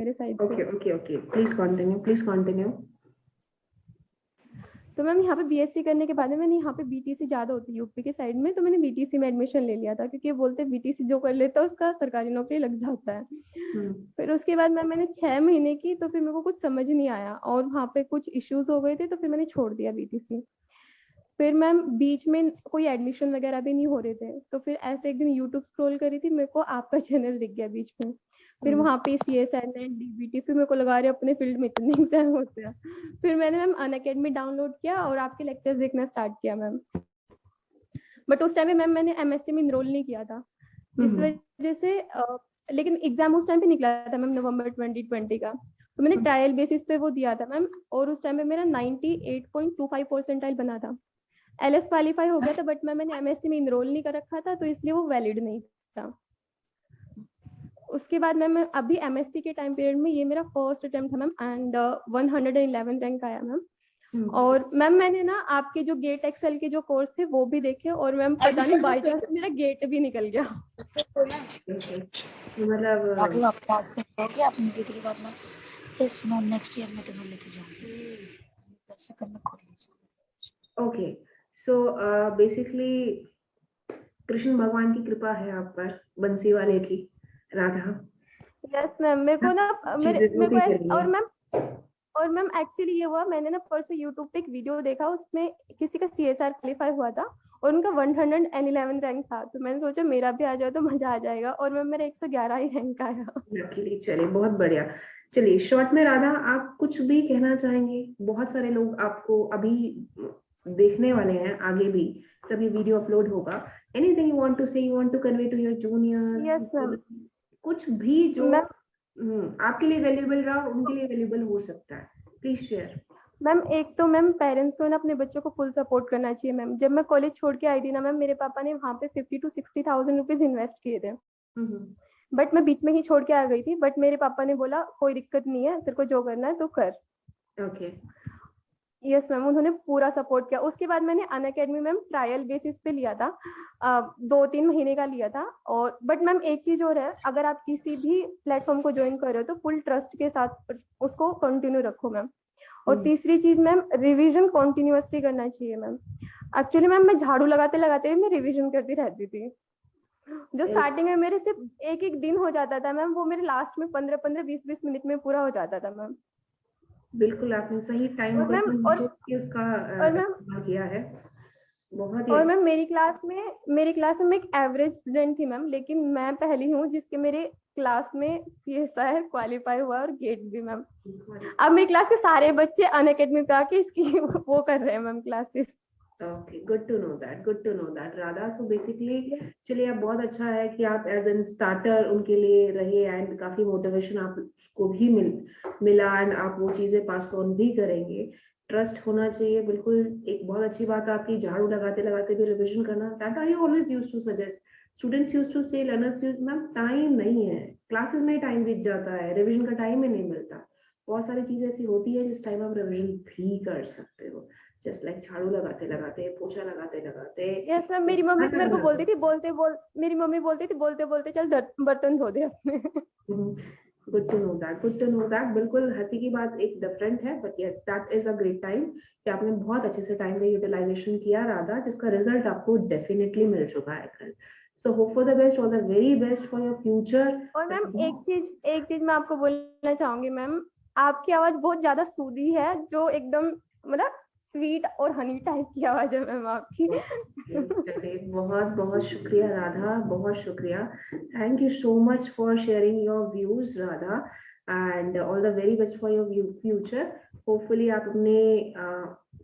मेरे साइड से। Okay please continue. तो मैम यहाँ पे बीएससी करने के बाद में मैंने यहाँ पे बीटीसी ज्यादा होती है यूपी के साइड में, तो मैंने बीटीसी में एडमिशन ले लिया था क्योंकि बोलते हैं बीटीसी जो कर लेता है उसका सरकारी नौकरी लग जाता है। फिर उसके बाद मैंने 6 महीने की, तो फिर मेरे को कुछ समझ नहीं आया और वहाँ पे कुछ इश्यूज हो गए थे, तो फिर मैंने छोड़ दिया बीटीसी। फिर मैम बीच में कोई एडमिशन वगैरह भी नहीं हो रहे थे, तो फिर ऐसे एक दिन यूट्यूब स्क्रॉल करी थी, मेरे को आपका चैनल दिख गया बीच में। फिर वहाँ पे CSN एंड डीबीटी, फिर मेरे को लगा रहे अपने फील्ड में इतने एग्जाम होते हैं। फिर मैंने मैम अनअकैडमी डाउनलोड किया और आपके लेक्चर्स देखना स्टार्ट किया मैम। बट उस टाइम पे मैम मैंने MSc में इनरोल नहीं किया था, इस वजह से लेकिन एग्जाम उस टाइम पे निकला था मैम नवंबर 2020 का, तो मैंने ट्रायल बेसिस पे वो दिया था मैम, और उस टाइम पे मेरा 98.25 परसेंटाइल बना था। LS क्वालिफाई हो गया था, बट मैंने MSc में इनरोल नहीं कर रखा था, तो इसलिए वो वैलिड नहीं था। उसके बाद मैम अभी MSc के टाइम पीरियड में ये मेरा फर्स्ट अटेम्प्ट था मैम, एंड 111 रैंक आया मैम। और मैम मैंने ना आपके जो गेट एक्सेल के जो कोर्स थे वो भी देखे, और मैम पता नहीं बाय चांस मेरा गेट भी निकल गया। मतलब आप पास से होगे अपनी दीदी की बात में, यस मैम नेक्स्ट ईयर में तुम्हें लेके जाऊंगी, पैसे करना खुद ले जाऊंगी। ओके, सो बेसिकली कृष्ण भगवान की कृपा है आप पर, बंसी वाले की, राधा। यस मैम, मेरे को ना मेरे को ऐसे, और मैम एक्चुअली ये हुआ, मैंने ना परसों यूट्यूब पे एक वीडियो देखा, उसमें किसी का CSR क्वालिफाई हुआ था और उनका 111 रैंक था, तो मैंने सोचा मेरा भी आ जाए तो मजा आ जाएगा, और मैम मेरा 111 ही रैंक आया। लकीली, चलिए बहुत बढ़िया। चलिए शॉर्ट में राधा, आप कुछ भी कहना चाहेंगे? बहुत सारे लोग आपको अभी देखने वाले हैं, आगे भी जब ये वीडियो अपलोड होगा। Anything you want to say, you want to convey to your junior? Yes ma'am, कुछ भी जो आपके लिए वैल्यूएबल रहा, उनके लिए वैल्यूएबल हो सकता है, प्लीज शेयर। मैम एक तो मैम पेरेंट्स को ना अपने बच्चों को फुल सपोर्ट करना चाहिए मैम। जब मैं कॉलेज छोड़ के आई थी ना मैम, मेरे पापा ने वहाँ पे 50,000 to 60,000 रुपीज इन्वेस्ट किए थे, बट मैं बीच में ही छोड़ के आ गई थी। बट मेरे पापा ने बोला कोई दिक्कत नहीं है, तेरे को जो करना है तो कर। ओके, यस मैम, उन्होंने पूरा सपोर्ट किया। उसके बाद मैंने अनअकैडमी मैम ट्रायल बेसिस पे लिया था, 2-3 महीने का लिया था। और बट मैम एक चीज और है, अगर आप किसी भी प्लेटफॉर्म को ज्वाइन कर रहे हो तो फुल ट्रस्ट के साथ उसको कंटिन्यू रखो मैम। और तीसरी चीज मैम, रिवीजन कॉन्टिन्यूअसली करना चाहिए मैम। एक्चुअली मैम मैं झाड़ू लगाते लगाते मैं रिवीजन करती रहती थी। जो स्टार्टिंग में मेरे सिर्फ एक दिन हो जाता था मैम, वो मेरे लास्ट में 15-15, 20-20 मिनट में पूरा हो जाता था मैम। बिल्कुल, आपने सही टाइम को इस्तेमाल किया है, बहुत ही। और मैम मेरी क्लास में मैं एक एवरेज स्टूडेंट थी मैम, लेकिन मैं पहली हूँ जिसके मेरे क्लास में CSR क्वालिफाई हुआ और गेट भी मैम। अब मेरी क्लास के सारे बच्चे अनअकैडमी पे आके इसकी वो कर रहे हैं ma'am classes. Okay, good to know that Radha. So basically चलिए, अब बहुत अच्छा है कि आप एज एन स्टार्टर उनके लिए रहे, एंड काफी मोटिवेशन आपको भी मिला, एंड आप वो चीजें पास ऑन भी करेंगे। ट्रस्ट होना चाहिए, बिल्कुल एक बहुत अच्छी बात है आपकी, झाड़ू लगाते लगाते भी रिविजन करना। That I always used to suggest, students used to say, learners used, ma'am time नहीं है, क्लासेस में टाइम बीत जाता है, रिविजन का टाइम ही नहीं मिलता। बहुत सारी चीजें ऐसी होती है जिस टाइम आप रिविजन भी कर सकते हो, जस्ट लाइक झाड़ू लगाते लगाते, पोछा लगाते लगाते। यस मैम, मेरी मम्मी मेरे को बोलती थी मेरी मम्मी बोलती थी बोलते बोलते चल बर्तन धो दे अपने। Good to know that. बिल्कुल हंसी की बात एक डिफरेंट है, but yes that is a great time कि आपने बहुत अच्छे से टाइम का यूटिलाइजेशन किया राधा, जिसका रिजल्ट आपको डेफिनेटली मिल चुका है कल। So hope for the best, all the very best for your future. और मैम एक चीज मैं आपको बोलना चाहूंगी मैम, आपकी आवाज बहुत ज्यादा सूदी है, जो एकदम मतलब स्वीट और हनी टाइप की आवाज है मैम आपकी। बहुत बहुत शुक्रिया राधा, बहुत शुक्रिया। Thank you so much for sharing your views Radha, and all the very best for your future. Hopefully आप अपने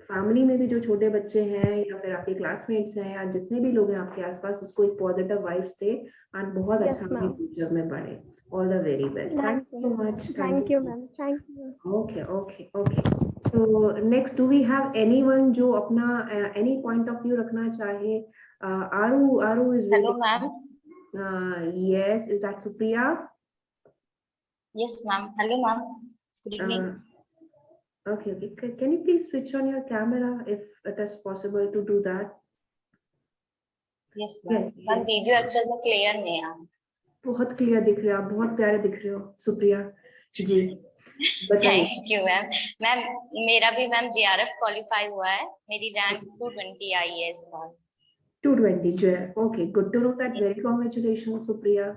फैमिली में भी जो छोटे बच्चे हैं या फिर आपके क्लासमेट्स हैं या जितने भी लोग हैं आपके आसपास, उसको एक पॉजिटिव वाइब्स दे एंड बहुत अच्छा अपने फ्यूचर में बढ़े। All the very best, thank you so much. Thank you ma'am, thank you. Okay. So next, do we have anyone जो अपना any point of view रखना चाहे? Aru is Hello ma'am. Yes, is that Supriya? Yes ma'am. Hello ma'am. Good evening. Okay. Can you please switch on your camera if it is possible to do that? Yes ma'am. Ma'am video actual में clear नहीं है। बहुत clear दिख रहे हो आप, बहुत प्यारे दिख रहे हो सुप्रिया। जी बताइए। Thank you ma'am. मैम मेरा भी मैम JRF क्वालिफाई हुआ है, मेरी रैंक 220 आई है इस बार। 220 जो है, okay, good to know that, very congratulation Supriya.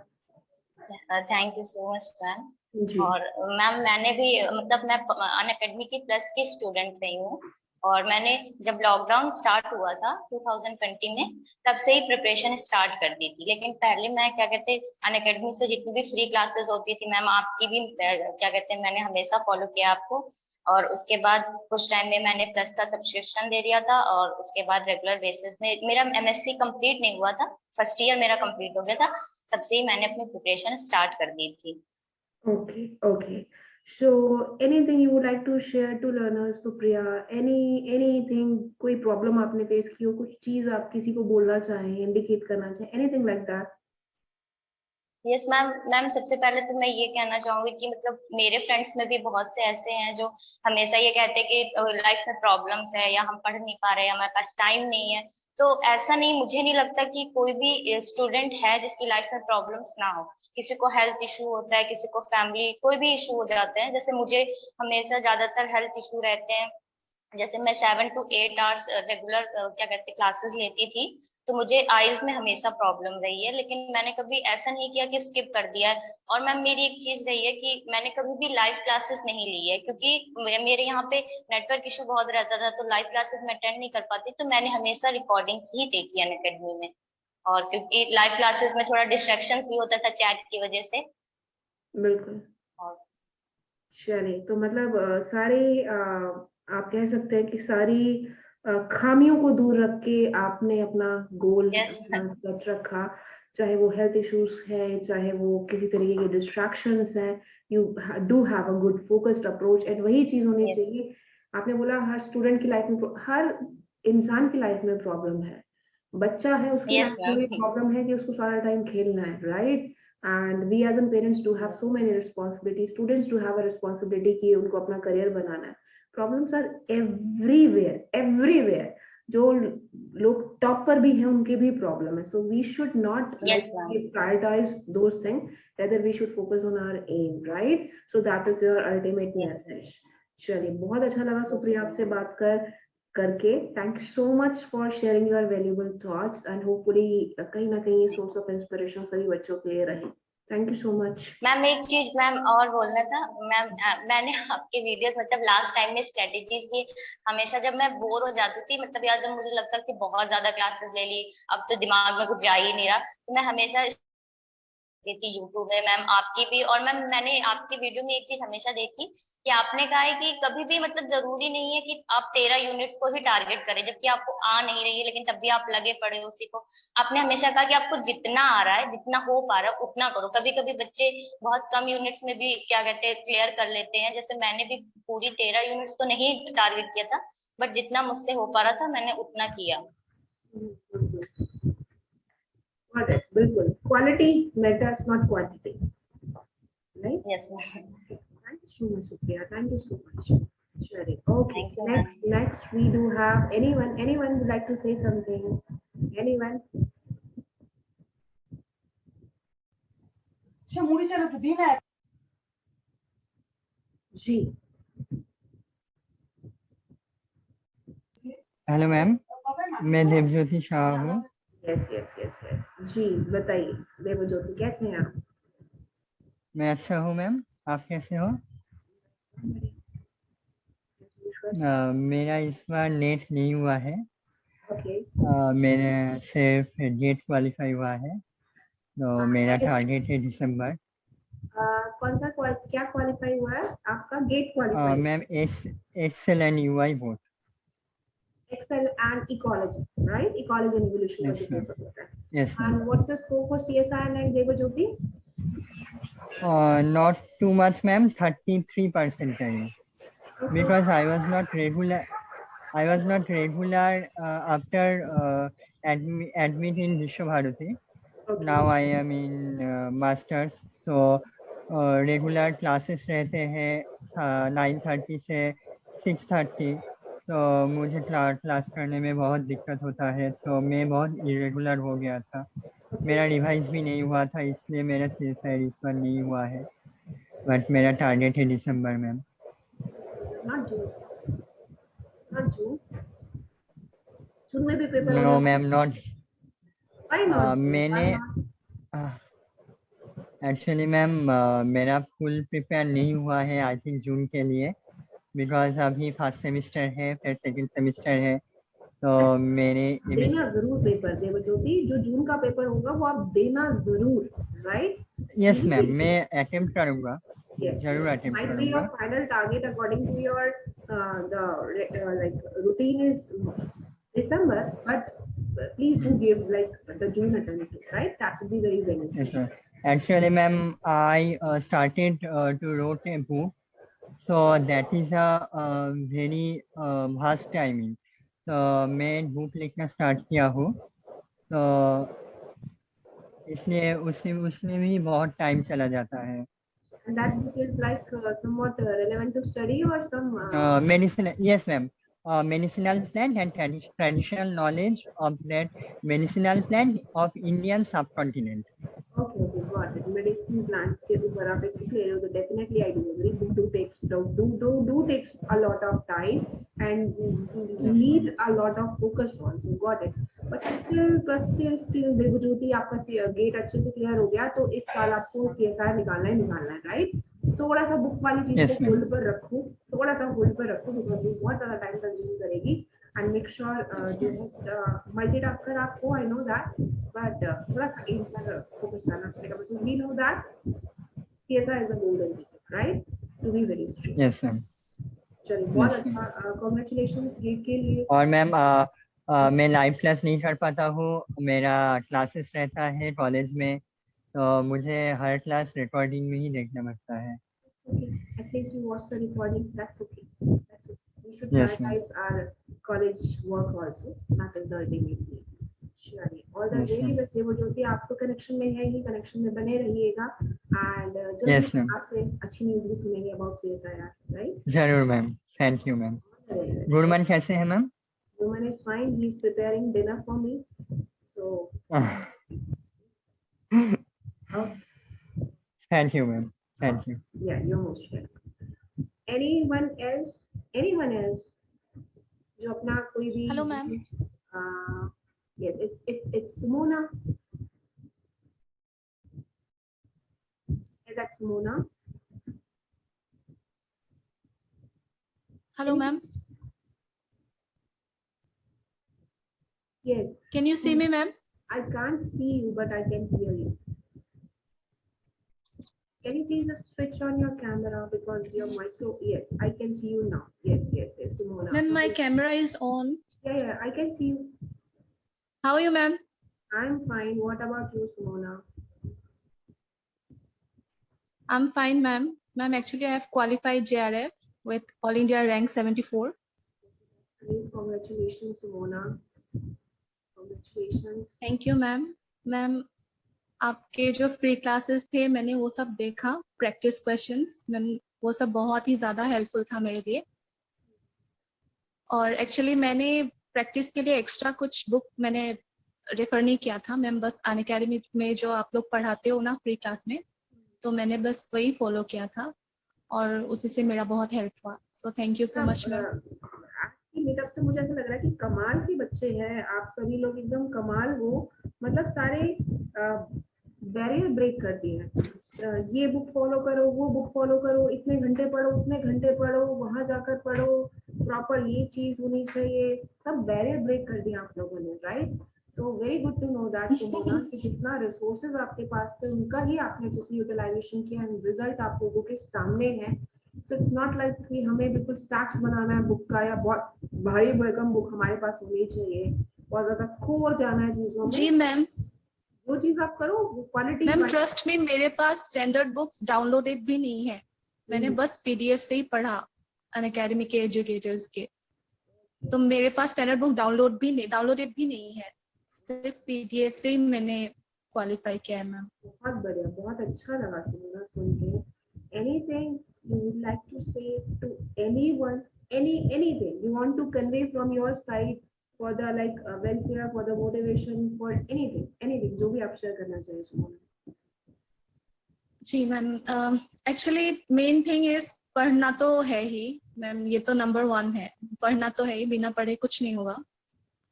Thank you so much ma'am. जी और मैम मैंने भी मतलब मैं अनअकैडमी की प्लस की स्टूडेंट रही हूँ, और मैंने जब लॉकडाउन स्टार्ट हुआ था 2020 में, तब से ही प्रिपरेशन स्टार्ट कर दी थी। लेकिन पहले मैं क्या कहते अनअकैडमी से जितनी भी फ्री क्लासेस होती थी मैम, आपकी भी क्या कहते हैं मैंने हमेशा फॉलो किया आपको। और उसके बाद कुछ टाइम में मैंने प्लस का सब्सक्रिप्शन ले लिया था, और उसके बाद रेगुलर बेसिस में मेरा MSc कंप्लीट नहीं हुआ था, फर्स्ट ईयर मेरा कंप्लीट हो गया था, तब से ही मैंने अपनी प्रिपरेशन स्टार्ट कर दी थी। okay, okay. So anything you would like to share to learners, Supriya? Anything, कोई प्रॉब्लम आपने फेस की हो, कुछ चीज आप किसी को बोलना चाहें, इंडिकेट करना चाहें, anything like that? Yes ma'am. Ma'am सबसे पहले तो मैं ये कहना चाहूंगी कि मतलब मेरे फ्रेंड्स में भी बहुत से ऐसे हैं जो हमेशा ये कहते हैं कि लाइफ में प्रॉब्लम्स है, या हम पढ़ नहीं पा रहे हैं, हमारे पास टाइम नहीं है। तो ऐसा नहीं, मुझे नहीं लगता कि कोई भी स्टूडेंट है जिसकी लाइफ में प्रॉब्लम्स ना हो। किसी को हेल्थ इशू होता है, किसी को फैमिली कोई भी इशू हो जाते हैं। जैसे मुझे हमेशा ज्यादातर हेल्थ इशू रहते हैं। जैसे मैं 7 to 8 आवर्स रेगुलर क्या कहते क्लासेस लेती थी, तो मुझे आईज में हमेशा प्रॉब्लम रही है, लेकिन मैंने कभी ऐसा नहीं किया कि स्किप कर दिया है। और मैम मेरी एक चीज रही है कि मैंने कभी भी लाइव क्लासेस नहीं ली है, क्योंकि मेरे यहाँ पे नेटवर्क इशू बहुत रहता था, तो लाइव क्लासेस में अटेंड नहीं कर पाती, तो मैंने हमेशा रिकॉर्डिंग्स ही देखी अनअकैडमी में। और क्योंकि लाइव क्लासेस में थोड़ा डिस्ट्रैक्शंस भी होता था चैट की वजह से। बिल्कुल। और चलिए, तो मतलब सारे आप कह सकते हैं कि सारी खामियों को दूर रख के आपने अपना गोल सेट रखा, चाहे वो हेल्थ इश्यूज है, चाहे वो किसी तरीके के डिस्ट्रैक्शंस हैं, you do have a good focused approach, and वही चीज होनी चाहिए। आपने बोला हर स्टूडेंट की लाइफ में, हर इंसान की लाइफ में प्रॉब्लम है। बच्चा है, उसकी लाइफ में प्रॉब्लम है कि उसको सारा टाइम खेलना है, right? And we as parents do have so many responsibilities. Students do have a responsibility कि उनको अपना करियर बनाना है। Problems are everywhere, everywhere. जो लोग टॉप पर भी हैं उनके भी प्रॉब्लम है। So we should not prioritize those things. Rather we should focus on our aim, right? So that is your ultimate message. चलिए, बहुत अच्छा लगा सुप्रिया आपसे बात करके। Thank you so much for sharing your valuable thoughts, and hopefully कहीं ना कहीं सोर्स ऑफ इंस्पिरेशन सभी बच्चों के लिए रहे। Thank you so much. Ma'am एक चीज मैम और बोलना था मैम, मैंने आपके वीडियोस मतलब लास्ट टाइम में स्ट्रेटेजीज भी हमेशा जब मैं बोर हो जाती थी, मतलब यार जब मुझे लगता कि बहुत ज्यादा क्लासेस ले ली, अब तो दिमाग में कुछ जा ही नहीं रहा, तो मैं हमेशा देखी यूट्यूब में मैम आपकी भी। और मैम मैंने आपकी वीडियो में एक चीज हमेशा देखी कि आपने कहा है कि कभी भी मतलब जरूरी नहीं है कि आप 13 यूनिट्स को ही टारगेट करें, जबकि आपको आ नहीं रही है, लेकिन तब भी आप लगे पड़े उसी को। आपने हमेशा कहा कि आपको जितना आ रहा है, जितना हो पा रहा है उतना करो। कभी कभी बच्चे बहुत कम यूनिट्स में भी क्या कहते हैं क्लियर कर लेते हैं। जैसे मैंने भी पूरी 13 यूनिट्स तो नहीं टारगेट किया था, बट जितना मुझसे हो पा रहा था मैंने उतना किया। बिल्कुल, quality matters not quantity, right? Yes ma'am. Thank you so much Supriya, thank you so much. Sure. Okay. Next we do have anyone would like to say something? Anyone? जी। हेलो मैम, मैं देवज्योति शाह हूँ। यस जी, बताइए देवज्योति, कैसे हैं आप? मैं अच्छा हूँ मैम, आप कैसे हो? मेरा इस बार नेट नहीं हुआ है। मेरे सिर्फ गेट क्वालिफाई हुआ है, तो मेरा टारगेट है दिसंबर। कौन सा क्या क्वालिफाई हुआ है आपका? GATE qualify? Ma'am Excel and UI both. Excel and ecology, right? Ecology and evolution. Yes, ma'am. Yes, ma'am. And what's the score for CSI and Devajyoti? Not too much, ma'am. 33% because I was not regular. I was not regular after admit in Vishwabharati. Okay. Now I am in masters, so regular classes रहते हैं 9:30 से 6:30, तो मुझे class करने में बहुत दिक्कत होता है, तो मैं बहुत इरेगुलर हो गया था। मेरा रिवाइज भी नहीं हुआ था, इसलिए मेरा CSI इस बार नहीं हुआ है। बट मेरा टारगेट है December ma'am. Not June, not June, June में भी paper no ma'am not. Why not? मैंने एक्चुअली मैम मेरा फुल प्रिपेयर नहीं हुआ है आई थिंक जून के लिए, बिकॉज अभी फर्स्ट सेमिस्टर है, फिर सेकंड सेमिस्टर है, तो मेरे देना जरूर पेपर देवज्योति, जो जून का पेपर होगा वो आप देना जरूर, राइट? यस मैम, मैं अटेम्प्ट करूंगा, Yes, जरूर yes. Attempt Might be your करूंगा। final target according to your like routine is December, but please do give like the June attempt, right? That would be very beneficial. Yes sir. Actually ma'am, I started to wrote a book, so that is a very vast timing, तो मैं book लिखना start किया हूँ, तो इसलिए उसमें भी बहुत टाइम चला जाता है। And that book is like somewhat relevant to study or some medicinal, yes ma'am, medicinal plant and traditional knowledge of that medicinal plant of Indian subcontinent. Okay, got it. Medicine plants के ऊपर आप एक book ले रहे हो, तो definitely I do agree. Book do takes a lot of time and need a lot of focus also. Got it. But still Devjyoti आपका gate अच्छे से क्लियर हो गया, तो इस साल आपको CSR निकालना है, राइट? थोड़ा सा बुक वाली चीज को होल्ड पर रखो, थोड़ा सा होल्ड पर रखो, बिकॉज ये बहुत ज्यादा टाइम कंज्यूम करेगी, एंड मेक श्योर जो है मल्टीटास्कर आपको, आई नो दैट, बट थोड़ा सा इन पर फोकस करना पड़ेगा, because we know that CSR is a golden ticket, right? To be very strict. Yes ma'am. चलिए, बहुत अच्छा, कांग्रेचुलेशंस गेट के लिए। और मैम मैं लाइव क्लास नहीं कर पाता हूँ, मेरा क्लासेस रहता है कॉलेज में, तो मुझे हर क्लास रिकॉर्डिंग में ही देखना पड़ता है। Okay, at least you watch the recording. That's okay. That's okay. We should prioritize our college work also, not in the ultimate need. Sure. All the very best Devjyoti, आप तो connection में है ही, connection में बने रहिएगा, and जल्दी आपसे अच्छी न्यूज़ भी सुनेंगे about CSIR, right? जरूर ma'am, thank you ma'am. Gurman कैसे हैं ma'am? Guruman is fine. He's preparing dinner for me. So. Thank you ma'am, thank you. Yeah, you're most welcome. Anyone else? Anyone else? जो अपना कोई भी। Hello ma'am. Yes, it's Sumona. Is that Sumona? Hello ma'am. Yes. Can you see me ma'am? I can't see you, but I can hear you. Can you please just switch on your camera, because your micro? Yes, I can see you now. Yes, Sumona. Ma'am, my camera is on. Yeah, I can see you. How are you ma'am? I'm fine. What about you, Sumona? I'm fine ma'am. Ma'am, actually I have qualified JRF with All India rank 74. Congratulations, Sumona. Congratulations. Thank you ma'am. Ma'am, आपके जो free classes थे मैंने वो सब देखा, practice questions, मैंने वो सब बहुत ही ज़्यादा हेल्पफुल था मेरे लिए। और एक्चुअली मैंने प्रैक्टिस के लिए एक्स्ट्रा कुछ बुक मैंने रेफर नहीं किया था मैम, बस अनअकैडमी में जो आप लोग पढ़ाते हो ना फ्री क्लास में, तो मैंने बस वही फॉलो किया था और उसी से मेरा बहुत हेल्प हुआ। So thank you so much ma'am. आपकी मीटअप से मुझे ऐसा लग रहा है कि कमाल के बच्चे हैं आप सभी लोग, एकदम कमाल हो, मतलब सारे बैरियर ब्रेक कर दिए हैं। ये बुक फॉलो करो, वो बुक फॉलो करो, इतने घंटे पढ़ो, उतने घंटे पढ़ो, वहां जाकर पढ़ो, प्रॉपर ये चीज होनी चाहिए, सब बैरियर ब्रेक कर दिया आप लोगों ने, right? So very good to know that Sumona, कि जितना रिसोर्सेज आपके पास थे उनका ही आपने जैसे यूटिलाइजेशन किया, एंड रिजल्ट आप लोगों के सामने है। सो इट्स नॉट लाइक कि हमें बिल्कुल स्टैक्स बनाना है बुक का, या बहुत भारी भरकम बुक हमारे पास होनी चाहिए, बहुत ज्यादा खो जाना है चीजों में। जी मैम, वो चीज आप करो, क्वालिटी। मैम ट्रस्ट में मेरे पास स्टैंडर्ड बुक्स डाउनलोडेड भी नहीं है, मैंने बस PDF से ही पढ़ा अनअकैडमी के एजुकेटर्स के, तो मेरे पास स्टैंडर्ड बुक डाउनलोडेड भी नहीं है, सिर्फ PDF से ही मैंने क्वालिफाई किया है मैम। बहुत बढ़िया, बहुत अच्छा लगा सुन के। Anything you would like to say to anyone, anything you want to convey from your side for the like welfare, for the motivation, for anything जो भी आप शेयर करना चाहिए सुमोना? जी ma'am, actually main thing is पढ़ना तो है ही ma'am, ये तो नंबर 1 है, पढ़ना तो है ही, बिना पढ़े कुछ नहीं होगा।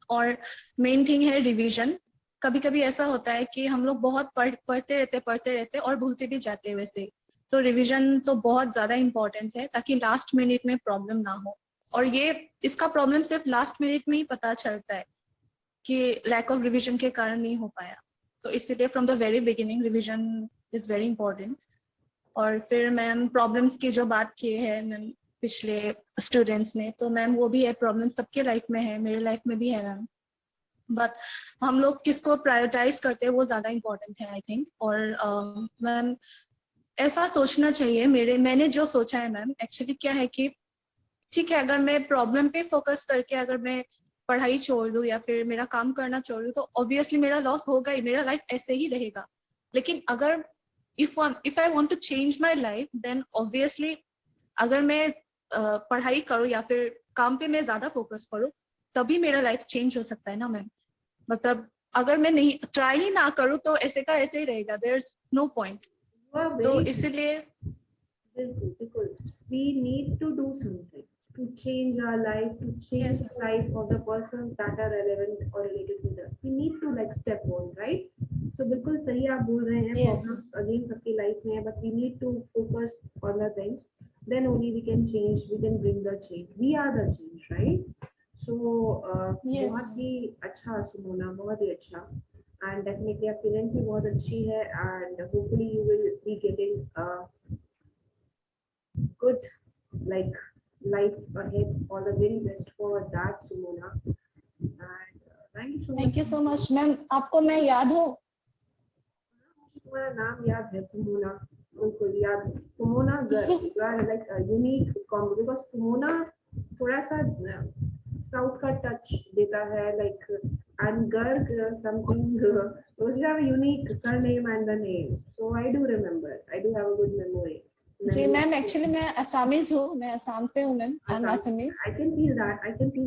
और मेन थिंग है रिवीजन। कभी कभी ऐसा होता है कि हम लोग बहुत पढ़ते रहते और भूलते भी जाते हैं वैसे, तो रिवीजन तो बहुत ज्यादा इंपॉर्टेंट है ताकि लास्ट मिनट में प्रॉब्लम ना हो। और ये इसका प्रॉब्लम सिर्फ लास्ट मिनट में ही पता चलता है कि लैक ऑफ रिवीजन के कारण नहीं हो पाया, तो इसीलिए from the very beginning revision is very important. और फिर मैम प्रॉब्लम्स की जो बात की है मैम पिछले स्टूडेंट्स में, तो मैम वो भी है, प्रॉब्लम सबके लाइफ में है, मेरे लाइफ में भी है मैम, बट हम लोग किसको प्रायोरिटाइज करते हैं वो ज्यादा इंपॉर्टेंट है आई थिंक। और मैम ऐसा सोचना चाहिए, मैंने जो सोचा है मैम, एक्चुअली क्या है कि ठीक है अगर मैं प्रॉब्लम पे फोकस करके अगर मैं पढ़ाई छोड़ दूं या फिर मेरा काम करना छोड़ दूं तो ऑब्वियसली मेरा लॉस होगा ही, मेरा लाइफ ऐसे ही रहेगा। लेकिन अगर if I want to change my life then obviously अगर मैं पढ़ाई करूं या फिर काम पे मैं ज्यादा फोकस करूं तभी मेरा लाइफ चेंज हो सकता है ना मैम। मतलब अगर मैं नहीं ट्राई ही ना करूं तो ऐसे का ऐसे ही रहेगा, देयर इज नो पॉइंट। तो इसलिए बिल्कुल we need to do something to change our life, to change Yes. the life of the persons that are relevant or related to us. We need to like step on, right? So बिल्कुल सही आप बोल रहे हैं, Yes. problems again सबकी life में है, but we need to focus on the things, then only we can change, we can bring the change, we are the change, right? So Yes. बहुत ही अच्छा सुमोना, बहुत ही अच्छा, and definitely आपकी range भी बहुत अच्छी है, and hopefully you will be getting good like life ahead. All the very best for that, Sumona. And thank you so much ma'am. आपको मैं याद हूँ? तुम्हारा नाम याद है सुमोना, बिल्कुल याद है Sumona. Girl you are like unique combo, because Sumona थोड़ा सा साउथ का टच देता है, like and Garg something, those have a unique surname and the name, so I do remember, I do have a good memory. जी मैम, एक्चुअली मैं Assamese हूँ, मैं असम से हूँ ma'am, I am Assamese. I can feel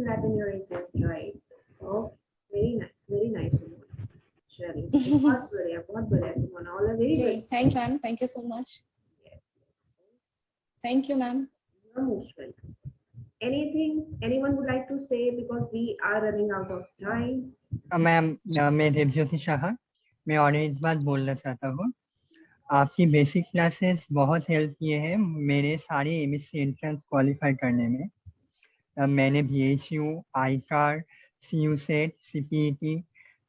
that in your accent, right? Oh, very nice Sumona. चलिए बहुत बढ़िया Sumona, all the very जी best. Thank you ma'am, thank you so much, thank you ma'am. You're most welcome. Anything anyone would like to say, because we are running out of time? Ma'am मैं देवज्योति शाह, मैं और एक बात बोलना चाहता हूँ। आपकी बेसिक क्लासेस बहुत हेल्प किए हैं मेरे सारे एमएससी एंट्रेंस क्वालिफाई करने में। मैंने बीएचयू, आईकार, सीयूसेट, सीपीईटी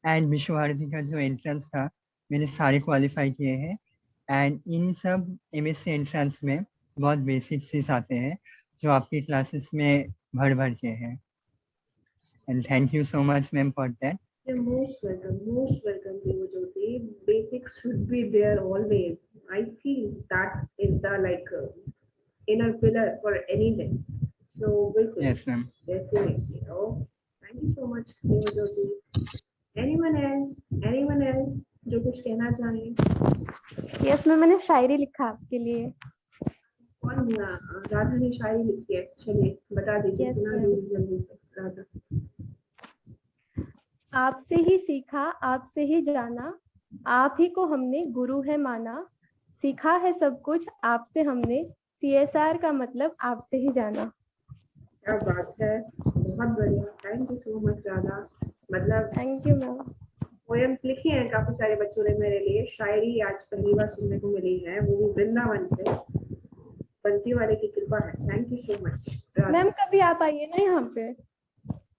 एंड विश्व भारती का जो एंट्रेंस था मैंने सारे क्वालिफाई किए हैं, एंड इन सब एमएससी एंट्रेंस में बहुत बेसिक चीज आते हैं जो आपकी क्लासेस में भर के हैं, and thank you so much ma'am for that. You're most welcome, Devajyoti. Basics should be there always. I feel that is the like inner pillar for anything. So बिल्कुल, yes ma'am. definitely. Oh, thank you so much, Devajyoti. Anyone else जो कुछ कहना चाहें? Yes ma'am, मैंने शायरी लिखा आपके लिए। कौन राधा ने शायरी लिखी है? चलिए बता दीजिए। Yes, सुना ma'am. दीजिए जल्दी से राधा। आपसे ही सीखा, आपसे ही जाना, आप ही को हमने गुरु है माना, सीखा है सब कुछ आपसे हमने, CSR का मतलब आपसे ही जाना। क्या बात है, बहुत बढ़िया, thank you so much Radha. मतलब थैंक यू मैम। पोएम्स लिखी हैं काफी सारे बच्चों ने मेरे लिए, शायरी आज पहली बार सुनने को मिली है, वो भी वृंदावन से, बंसी वाले की कृपा है। Thank you so much ma'am कभी आप आइए ना यहाँ पे।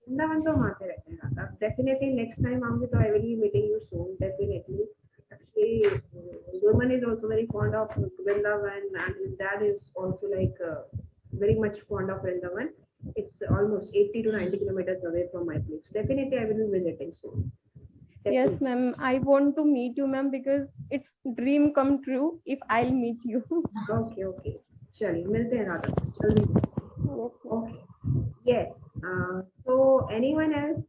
वृंदावन तो हम आते रहते हैं राधा, डेफिनेटली नेक्स्ट टाइम आऊंगी तो I will be meeting you soon, definitely. Actually, Gurman is also very fond of Vrindavan, and his dad is also like very much fond of Vrindavan. It's almost 80 to 90 kilometers away from my place. Definitely, I will be visiting soon. Yes ma'am, I want to meet you ma'am because it's dream come true if I'll meet you. Okay. चलिए मिलते हैं राधा जल्दी। Okay. Yes. So anyone else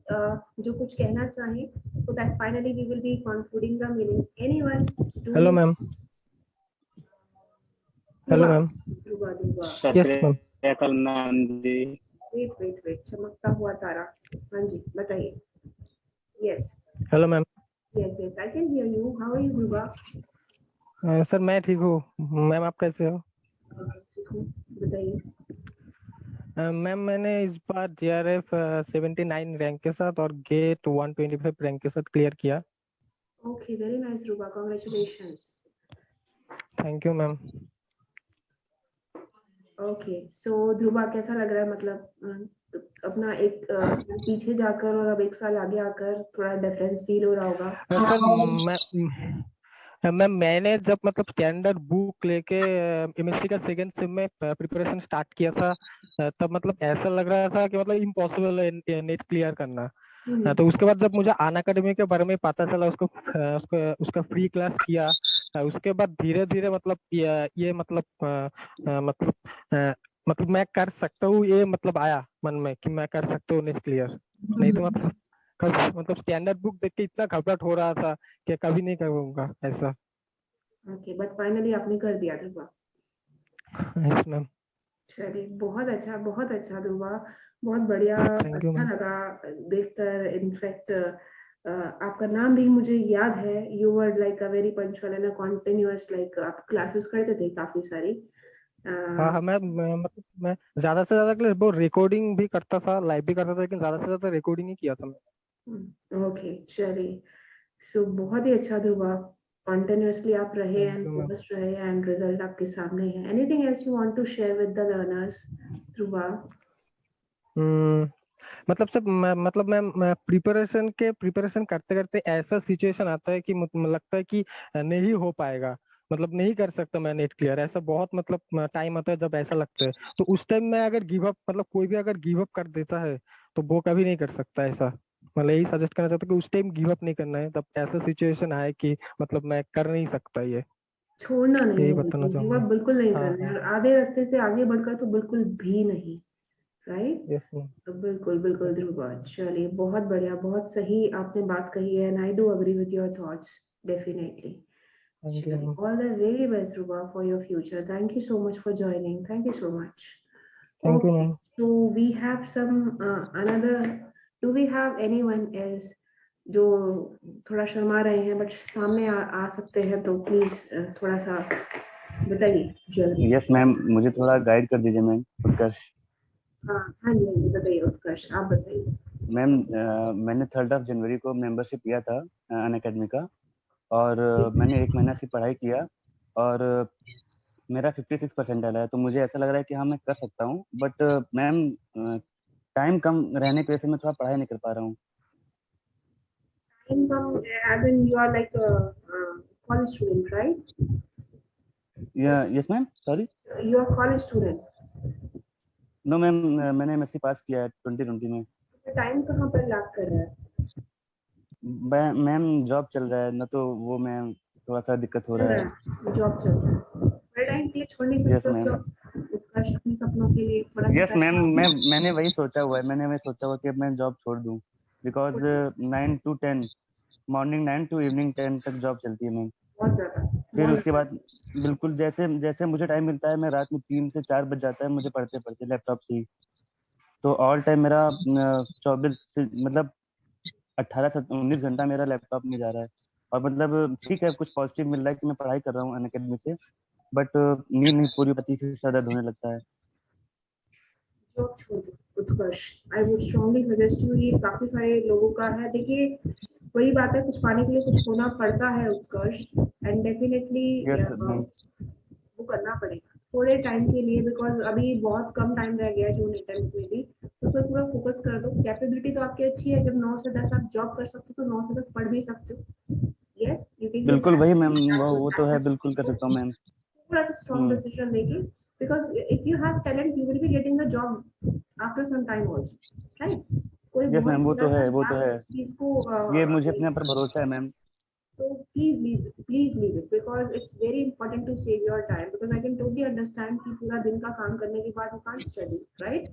जो कुछ कहना चाहे, so that finally we will be concluding the meeting. Anyone? Hello ma'am. Hello ma'am. Dhruva. Yes ma'am. Ma'am जी। Wait. चमकता हुआ तारा। हाँ जी, बताइए। Yes. Hello ma'am. Yes. I can hear you. How are you, Dhruva? Sir मैं ठीक हूँ ma'am, आप कैसे हो? बताइए। मैम मैंने इस बार JRF 79 रैंक के साथ और गेट 125 रैंक के साथ क्लियर किया। Okay, very nice Dhruva, congratulations. Thank you ma'am. Okay, so Dhruva कैसा लग रहा है, मतलब अपना एक पीछे जाकर और अब एक साल आगे आकर थोड़ा डिफरेंस फील हो रहा होगा? सर मैंने जब मतलब स्टैंडर्ड बुक लेके MSc का सेकंड सेम में प्रिपरेशन स्टार्ट किया था, तब मतलब ऐसा लग रहा था कि मतलब इम्पॉसिबल है नेट क्लियर करना। तो उसके बाद जब मुझे अनअकैडमी के बारे में पता चला, उसका फ्री क्लास किया, उसके बाद धीरे धीरे मतलब ये मतलब मैं कर सकता हूँ, ये मतलब आया मन में कि मैं कर सकता हूँ नेट क्लियर। नहीं तो मतलब स्टैंडर्ड बुक देख के इतना घबराहट हो रहा था कि कभी नहीं करूंगा ऐसा। ओके, बट फाइनली आपने कर दिया ध्रुवा। Yes ma'am. चलिए, बहुत अच्छा ध्रुवा, बहुत बढ़िया। थैंक यू अच्छा मैम। लगा देखकर। इनफैक्ट आपका नाम भी मुझे याद है। You were like a very punctual and continuous, like आप क्लासेस करते थे काफी सारी। हाँ मतलब मैं ज्यादा से ज्यादा वो रिकॉर्डिंग भी करता था, लाइव भी करता था, लेकिन ज्यादा से ज्यादा रिकॉर्डिंग ही किया था मैं। ओके, चलिए, सो बहुत ही अच्छा ध्रुवा। कंटिन्यूअसली आप रहे एंड फोकस्ड रहे एंड रिजल्ट आपके सामने है। Anything else you want to share with the learners Dhruva? मतलब सब मतलब मैं प्रिपरेशन करते करते ऐसा सिचुएशन आता है कि लगता है कि नहीं हो पाएगा, मतलब नहीं कर सकता मैं नेट क्लियर। ऐसा बहुत मतलब टाइम आता है जब ऐसा लगता है, तो उस टाइम में अगर गिव अप, मतलब कोई भी अगर गिव अप कर देता है तो वो कभी नहीं कर सकता ऐसा। मतलब यही सजेस्ट करना चाहता हूँ कि उस टाइम गिव अप नहीं करना है, तब ऐसा सिचुएशन आए कि मतलब मैं कर नहीं सकता, ये छोड़ना नहीं यही है, बताना बिल्कुल गिव चाहूंगा। अप बिल्कुल नहीं हाँ करना है, हाँ। और आधे रास्ते से आगे बढ़कर तो बिल्कुल भी नहीं, राइट? Yes ma'am. तो बिल्कुल बिल्कुल ध्रुवा, चलिए, बहुत बढ़िया, बहुत सही आपने बात कही है, and I do agree with your thoughts, definitely. Thank you चलिए, ma'am. All the very best Dhruva for your future. Thank you so much for joining, thank you so much. Thank you okay, ma'am. so we have some another, do we have anyone else जो थोड़ा शर्मा रहे हैं but सामने आ सकते हैं, तो please थोड़ा सा बताइए जल्दी। यस मैम, मुझे थोड़ा गाइड कर दीजिए मैम। उत्कर्ष। हाँ हाँ जी, बताइए उत्कर्ष, आप बताइए। मैम मैंने 3 जनवरी को मेंबरशिप लिया था अनअकैडमी का, और मैंने 1 महीना से पढ़ाई किया, और मेरा 56 परसेंटाइल है। तो मुझे ऐसा लग रहा है कि हाँ मैं कर सकता हूँ, बट मैम टाइम कम रहने की वजह से मैं थोड़ा पढ़ाई नहीं कर पा रहा हूँ। Income, as in you are like a college student, right? Yes ma'am, sorry. You are college student. No ma'am, मैंने MSc पास किया है 2020 में। टाइम कहाँ पर लैग कर रहा है? मैम जॉब चल रहा है ना, तो वो मैम थोड़ा सा दिक्कत हो रहा है। जॉब चल रहा है, पर टाइम के लिए छोड़ नहीं यस सकते हो मैम। जॉब? उत्कर्ष अपने सपनों के लिए थोड़ा सा यस मैम, मैंने वही सोचा हुआ है। मैंने सोचा हुआ कि अब मैं जॉब छोड़ दूं, because 9 to 10, morning 9 to evening 10 तक जॉब चलती है मैम। बहुत ज्यादा, फिर बहुत उसके बाद बिल्कुल जैसे जैसे मुझे टाइम मिलता है, मैं रात में 3 से 4 बज जाता है मुझे पढ़ते पढ़ते लैपटॉप से ही। तो ऑल टाइम मेरा 24 से मतलब 18 से 19 घंटा मेरा लैपटॉप में जा रहा है। और मतलब ठीक है, कुछ पॉजिटिव मिल रहा है कि मैं पढ़ाई कर रहा हूँ अनअकैडमी से, बट नींद नहीं पूरी पति, फिर सर दर्द होने लगता है। जॉब छोड़ दो Utkarsh. I would strongly suggest you, ये काफी सारे लोगों का है। देखिए, वही बात है, कुछ पाने के लिए कुछ होना पड़ता है उत्कर्ष, एंड डेफिनेटली यस मैम। वो करना पड़ेगा थोड़े टाइम के लिए, बिकॉज अभी बहुत कम टाइम रह गया है जून अटेम्प्ट में भी। तो उस पर पूरा फोकस कर दो। कैपेबिलिटी तो आपकी अच्छी है, जब 9 से 10 आप जॉब कर सकते हो तो 9 से 10 पढ़ भी सकते हो। यस, यू कैन डू बिल्कुल वही मैम, वो तो है, बिल्कुल कर सकता हूँ मैम। थोड़ा सा स्ट्रॉन्ग डिसीजन लेके, because if you have talent you will be getting the job after some time also, right? कोई यस बहुत मैम, वो बड़ा तो सा है, वो तो है। चीज को ये मुझे अपने पर भरोसा है ma'am. so please leave it because it's very important to save your time, because I can totally understand कि पूरा दिन का काम करने के बाद you can't study, right?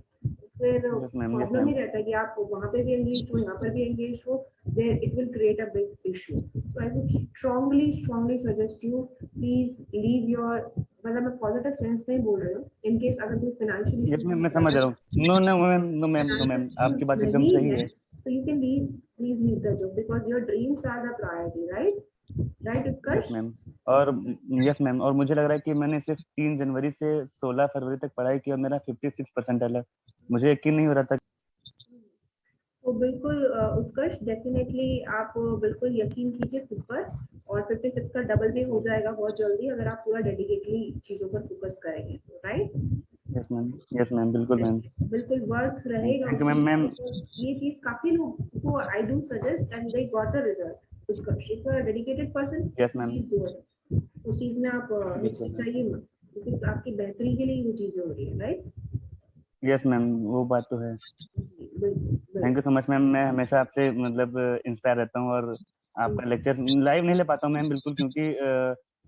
फिर yes ma'am, yes problem ma'am. ही रहता है कि आप वहाँ पे भी एंगेज हो, यहाँ पर भी एंगेज हो, there it will create a big issue. So I would strongly suggest you, please leave your, मतलब मैं पॉजिटिव सेंस में बोल रही हूँ, इन केस अगर कोई फाइनेंशियल यस मैम, मैं समझ रहा हूँ। No no ma'am, no ma'am, no ma'am, आपकी बात एकदम नहीं सही है है। तो you can leave, please leave the job because your dreams are the priority, right? Right Utkarsh? Ma'am और यस मैम, और मुझे लग रहा है कि मैंने सिर्फ 3 जनवरी से 16 फरवरी तक पढ़ाई की और मेरा 56 परसेंटाइल है। मुझे यकीन नहीं हो रहा था। तो बिल्कुल उत्कर्ष, डेफिनेटली आप बिल्कुल यकीन कीजिए खुद पर, और 56 का डबल भी हो जाएगा बहुत जल्दी अगर आप पूरा डेडिकेटली चीजों पर फोकस करेंगे, राइट? यस मैम, बिल्कुल मैम। बिल्कुल वर्क रहेगा। Thank you ma'am. ये चीज काफी लोग को I do suggest and they got the result. Utkarsh, if you are dedicated person, yes ma'am, उस चीज में आप हिचकिचाइए मत, क्योंकि आपकी बेहतरी के लिए वो चीजें हो रही है, राइट? यस मैम, वो बात तो है। Thank you so much ma'am. मैं हमेशा आपसे मतलब इंस्पायर रहता हूँ, और आपका लेक्चर लाइव नहीं ले पाता हूँ मैम बिल्कुल, क्योंकि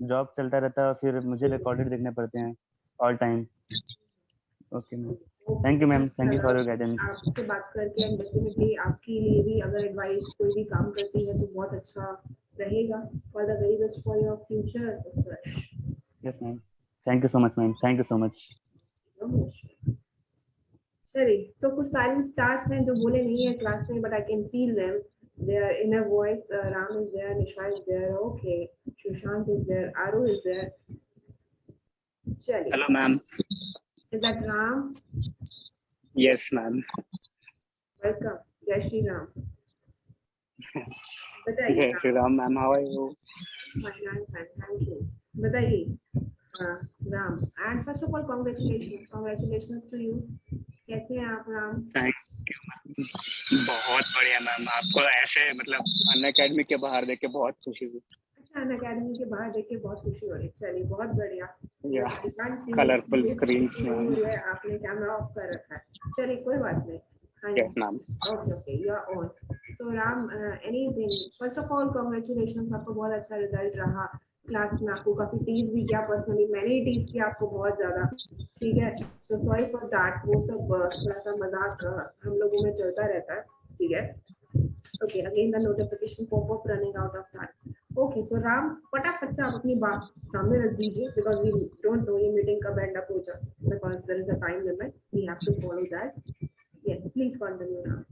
जॉब चलता रहता है, फिर मुझे रिकॉर्डेड देखने पड़ते हैं all time. Okay ma'am, thank you ma'am, thank you for your guidance. आपसे बात करके एंड डेफिनेटली आपके लिए भी अगर एडवाइस कोई भी काम करती है तो बहुत अच्छा रहेगा। For the very best for your future. Yes ma'am, thank you so much ma'am, thank you so much. चलिए, तो कुछ साइलेंट स्टार्स हैं जो बोले नहीं है क्लास में, but I can feel them, their inner voice. Ram is there, Nisha is there, okay, Shushant is there, Aru is there. Chaliye. Hello ma'am. Is that Ram? Yes ma'am. Welcome. Jai Shri Ram. बताइए। Jai Shri Ram ma'am, how are you? Fine, thank you. बताइए Ram, and first of all congratulations to you. कैसे हैं आप Ram? Thank you ma'am. बहुत बढ़िया ma'am, आपको ऐसे मतलब अनअकैडमी के बाहर देख के बहुत खुशी हुई। अच्छा, अनअकैडमी के बाहर देख के बहुत खुशी हो रही है। चलिए, बहुत बढ़िया। Colourful screens ma'am. आपने कैमरा ऑफ कर रखा है, चलिए कोई बात नहीं। हाँ yes ma'am. Okay, you are on. So Ram, anything, first of all congratulations, आपको बहुत अच्छा रिजल्ट रहा। क्लास में आपको काफी टीज भी किया, पर्सनली मैंने ही टीज किया आपको बहुत ज्यादा, ठीक है? तो सॉरी फॉर दैट, वो सब थोड़ा सा मजाक हम लोगों में चलता रहता है, ठीक है? Okay, again the notification popup running out of that. Okay, so Ram, फटाफट से आप अपनी बात सामने रख दीजिए, बिकॉज वी डोंट नो ये मीटिंग कब एंड अप हो जाए, because there is a time limit, we have to follow that. Yes, please continue Ram.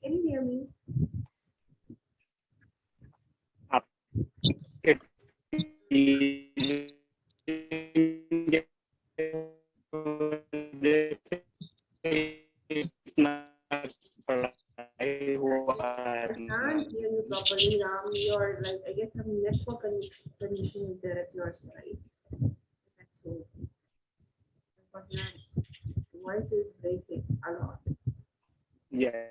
Can you hear me? I can't hear you properly, Ram. You're like, I guess some network condition is there at your side. That's so. But your voice is breaking a lot. Yes.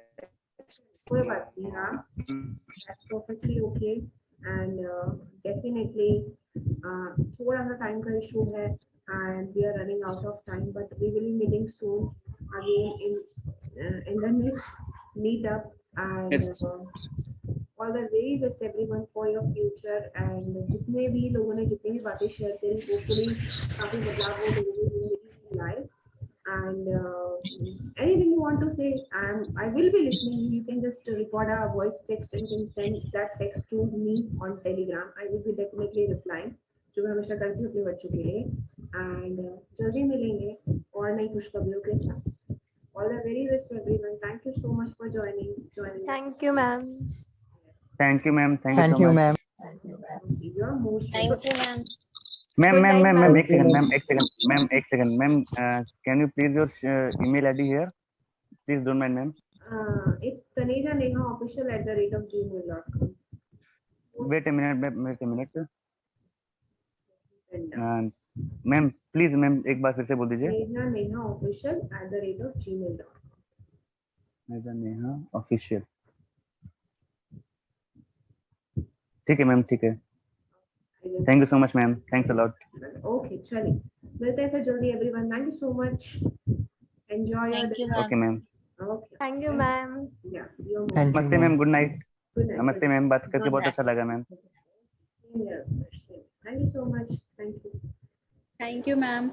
कोई बात नहीं Ram, that's perfectly okay, and definitely थोड़ा सा time का issue है, and we are running out of time, but we will be meeting soon again in the next meetup, and all the very best everyone for your future, and जितने भी लोगों ने जितनी भी बातें शेयर करी, hopefully काफी बदलाव हो लोगों की जिंदगी की life. And anything you want to say, I will be listening. You can just record a voice text and can send that text to me on Telegram. I will be definitely replying, जो मैं हमेशा करती हूँ अपने बच्चों के लिए। And जल्दी मिलेंगे और नई खुशखबरियों के साथ। All the very best everyone. Thank you so much for joining. Thank you, ma'am. Thank you ma'am, thank you ma'am. You're most Thank you, ma'am. Ma'am एक second ma'am, can you please your email ID here, please don't mind मैम। it's tanejanehaofficial@gmail.com. wait a minute ma'am please ma'am एक बार फिर से बोल दीजिए। tanejanehaofficial@gmail.com. Neha official, ठीक है मैम, ठीक है। Thank you so much ma'am, thanks a lot. Okay, चलिए मिलते हैं फिर जल्दी everyone. Thank you so much, enjoy your day. Okay ma'am, okay, Thank you, ma'am. नमस्ते मैम, गुड नाइट। नमस्ते मैम, बात करके बहुत अच्छा लगा ma'am. Thank you so much, thank you. Thank you, ma'am.